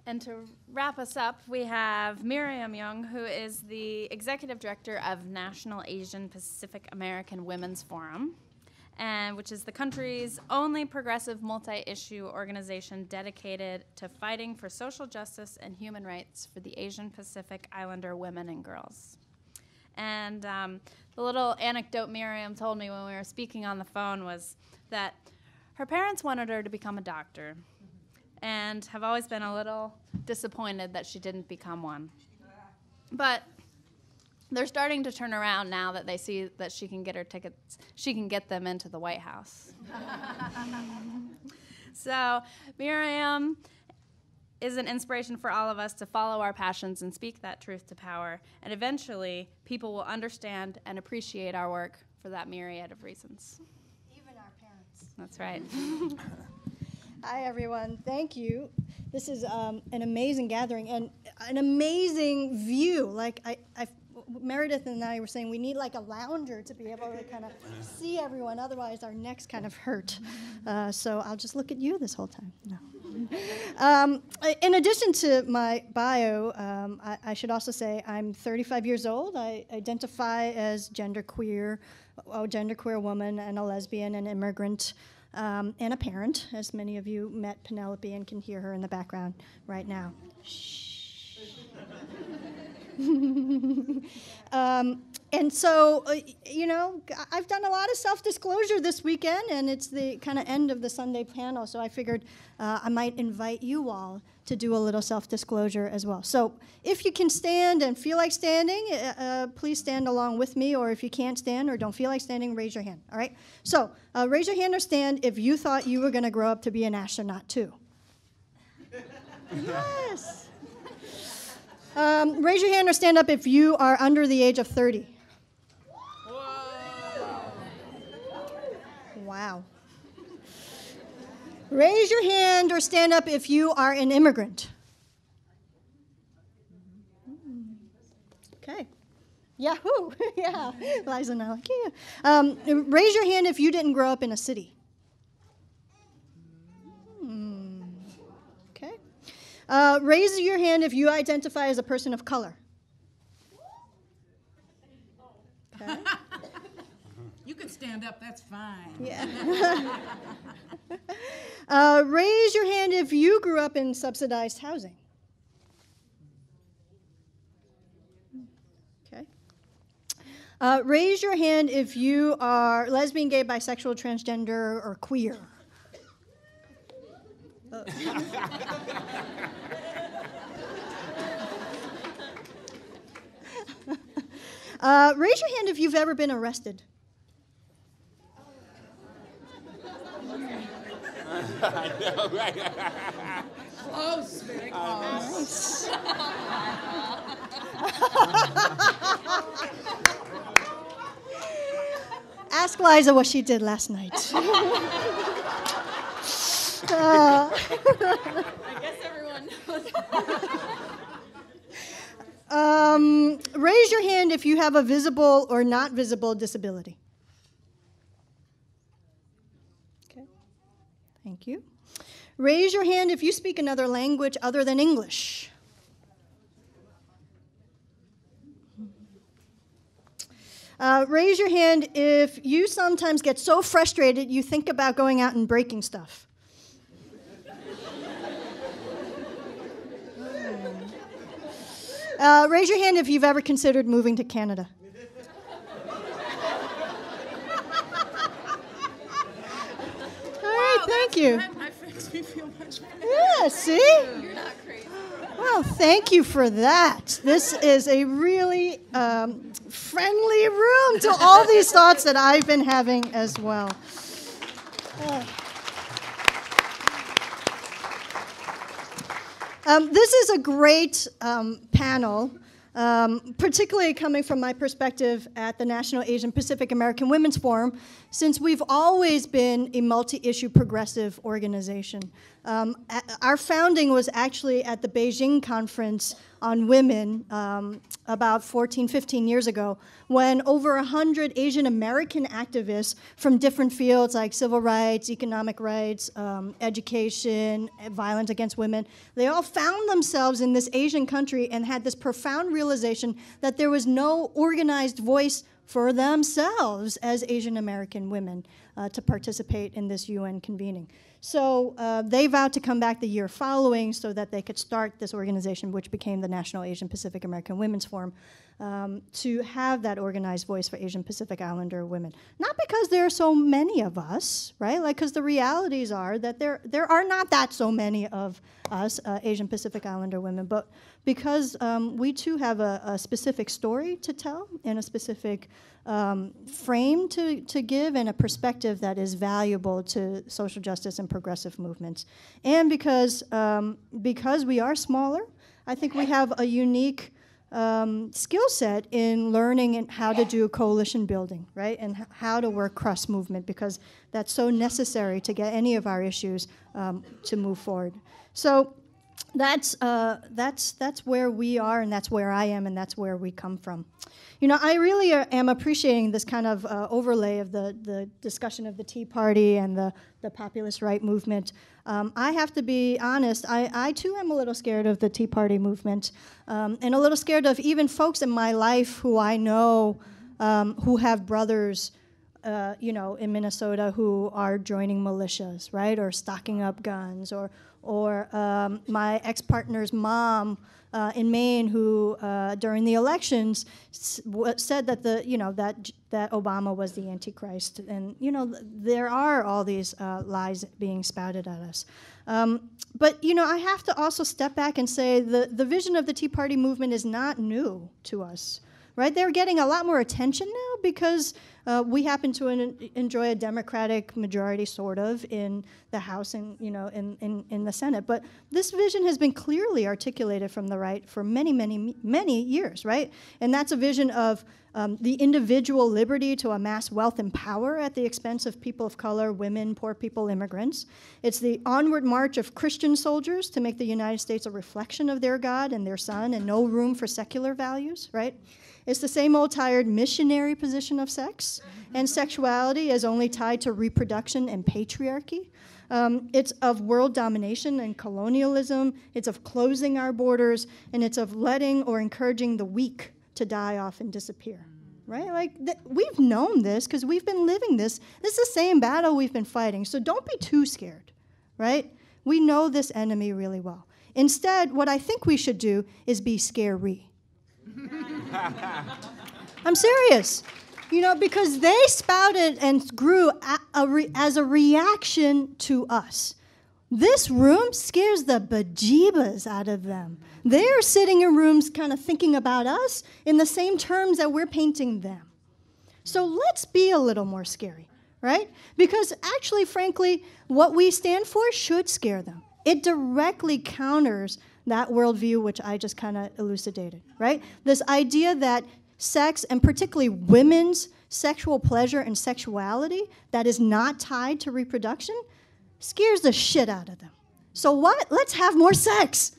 And to wrap us up, we have Miriam Yeung, who is the Executive Director of National Asian Pacific American Women's Forum, and which is the country's only progressive multi-issue organization dedicated to fighting for social justice and human rights for the Asian Pacific Islander women and girls. And the little anecdote Miriam told me when we were speaking on the phone was that her parents wanted her to become a doctor, and have always been a little disappointed that she didn't become one. But they're starting to turn around now that they see that she can get her tickets, she can get them into the White House. So Miriam is an inspiration for all of us to follow our passions and speak that truth to power, and eventually people will understand and appreciate our work for that myriad of reasons. Even our parents. That's right. Hi, everyone. Thank you. This is an amazing gathering and an amazing view. Like Meredith and I were saying, we need like a lounger to be able to kind of see everyone. Otherwise, our necks kind of hurt. So I'll just look at you this whole time. No. In addition to my bio, I should also say I'm 35 years old. I identify as genderqueer, a genderqueer woman and a lesbian and immigrant. And a parent, as many of you met Penelope and can hear her in the background right now. Shh. And so, I've done a lot of self-disclosure this weekend, and it's the kind of end of the Sunday panel, so I figured I might invite you all to do a little self-disclosure as well. So if you can stand and feel like standing, please stand along with me, or if you can't stand or don't feel like standing, raise your hand, all right? So raise your hand or stand if you thought you were going to grow up to be an astronaut too. Yes. Raise your hand or stand up if you are under the age of 30. Whoa. Wow. Raise your hand or stand up if you are an immigrant. Okay. Yahoo! Yeah. Liza and I like, yeah. Raise your hand if you didn't grow up in a city. Okay. Raise your hand if you identify as a person of color. Okay. You can stand up, that's fine. Yeah. Raise your hand if you grew up in subsidized housing. Okay. Raise your hand if you are lesbian, gay, bisexual, transgender, or queer. Raise your hand if you've ever been arrested. I know, right? Close, very close. Nice. Ask Liza what she did last night. I guess everyone knows. Raise your hand if you have a visible or not visible disability. Okay. Thank you. Raise your hand if you speak another language other than English. Raise your hand if you sometimes get so frustrated you think about going out and breaking stuff. Raise your hand if you've ever considered moving to Canada. All right, thank you. That makes me feel much better. Yeah, see? You're not crazy. Well, thank you for that. This is a really friendly room to all these thoughts that I've been having as well. This is a great panel, particularly coming from my perspective at the National Asian Pacific American Women's Forum, since we've always been a multi-issue progressive organization. Our founding was actually at the Beijing Conference on Women about 14, 15 years ago, when over 100 Asian American activists from different fields like civil rights, economic rights, education, violence against women, they all found themselves in this Asian country and had this profound realization that there was no organized voice for themselves as Asian American women to participate in this UN convening. So they vowed to come back the year following so that they could start this organization, which became the National Asian Pacific American Women's Forum, to have that organized voice for Asian Pacific Islander women. Not because there are so many of us, right? Like, because the realities are that there are not that so many of us, Asian Pacific Islander women, but because we too have a specific story to tell and a specific frame to give and a perspective that is valuable to social justice and progressive movements. And because we are smaller, I think we have a unique skill set in learning and how to do coalition building, right? And how to work cross-movement, because that's so necessary to get any of our issues to move forward. So that's where we are, and that's where I am, and that's where we come from. You know, I really am appreciating this kind of overlay of the discussion of the Tea Party and the populist right movement. I have to be honest, I too am a little scared of the Tea Party movement, and a little scared of even folks in my life who I know who have brothers, you know, in Minnesota who are joining militias, right, or stocking up guns, or my ex-partner's mom in Maine, who during the elections said that that Obama was the Antichrist, and there are all these lies being spouted at us. But I have to also step back and say the vision of the Tea Party movement is not new to us, right? They're getting a lot more attention now because we happen to enjoy a Democratic majority, sort of, in the House and in the Senate. But this vision has been clearly articulated from the right for many, many, many years, right? And that's a vision of the individual liberty to amass wealth and power at the expense of people of color, women, poor people, immigrants. It's the onward march of Christian soldiers to make the United States a reflection of their God and their Son, and no room for secular values, right? It's the same old tired missionary position of sex and sexuality as only tied to reproduction and patriarchy. It's of world domination and colonialism. It's of closing our borders, and it's of letting or encouraging the weak to die off and disappear, right? Like, we've known this because we've been living this. This is the same battle we've been fighting, so don't be too scared, right? We know this enemy really well. Instead, what I think we should do is be scary. I'm serious. Because they spouted and grew as a reaction to us. This room scares the bejeebas out of them. They're sitting in rooms kind of thinking about us in the same terms that we're painting them. So let's be a little more scary, right? Because actually, frankly, what we stand for should scare them. It directly counters that worldview which I just kind of elucidated, right? This idea that sex, and particularly women's sexual pleasure and sexuality that is not tied to reproduction, scares the shit out of them. So what? Let's have more sex.